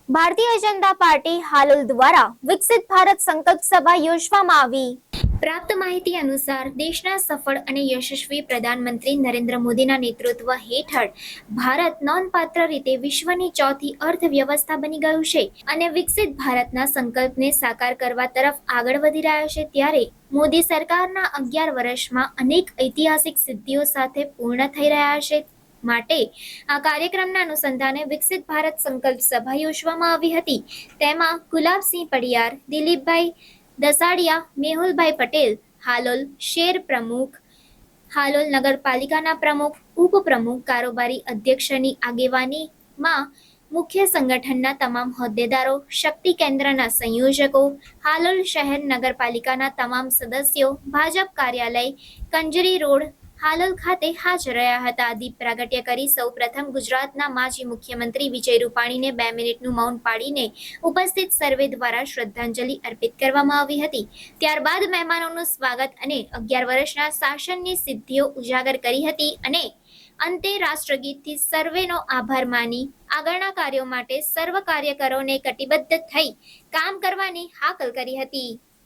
Bharatiya Janata party Halol દ્વારા વિકસિત ભારત સંકલ્પ સભા યોજવામાં આવી। પ્રાપ્ત માહિતી અનુસાર દેશના સફળ અને યશસ્વી પ્રધાનમંત્રી નરેન્દ્ર મોદીના નેતૃત્વ હેઠળ ભારત નોંધપાત્ર રીતે વિશ્વની ચોથી અર્થવ્યવસ્થા બની ગયું છે અને વિકસિત ભારતના સંકલ્પને સાકાર કરવા તરફ આગળ વધી રહ્યો છે। ત્યારે મોદી સરકારના 11 વર્ષમાં અનેક ઐતિહાસિક સિદ્ધિઓ સાથે પૂર્ણ થઈ રહ્યા છે। માટે આ કાર્યક્રમના અનુસંધાને વિકસિત ભારત સંકલ્પ સભા યોજવામાં આવી હતી। તેમાં ગુલાબસિંહ પડિયાર, દિલીપભાઈ દસાડિયા, મેહુલભાઈ પટેલ, હાલોલ શહેર પ્રમુખ, હાલોલ નગરપાલિકાના પ્રમુખ, ઉપપ્રમુખ, કારોબારી અધ્યક્ષની આગેવાનીમાં મુખ્ય સંગઠનના તમામ હોદ્દેદારો, શક્તિ કેન્દ્રના સંયોજકો, હાલોલ શહેર નગરપાલિકાના તમામ સદસ્યો, ભાજપ કાર્યાલય કંજરી રોડ હાલોલ ખાતે હાજર રહ્યા હતા। દીપ પ્રાગટ્ય કરી સૌ પ્રથમ ગુજરાતના માજી મુખ્યમંત્રી વિજય રૂપાણીને 2 મિનિટનું મૌન પાડીને ઉપસ્થિત સર્વે દ્વારા શ્રદ્ધાંજલિ અર્પિત કરવામાં આવી હતી। ત્યારબાદ મહેમાનોનું સ્વાગત અને 11 વર્ષના શાસનની સિદ્ધિઓ ઉજાગર કરી હતી અને અંતે રાષ્ટ્રગીતથી સર્વેનો આભાર માની આગળના કાર્યો માટે સર્વ કાર્યકરોને કટિબદ્ધ થઈ કામ કરવાની હાકલ કરી હતી।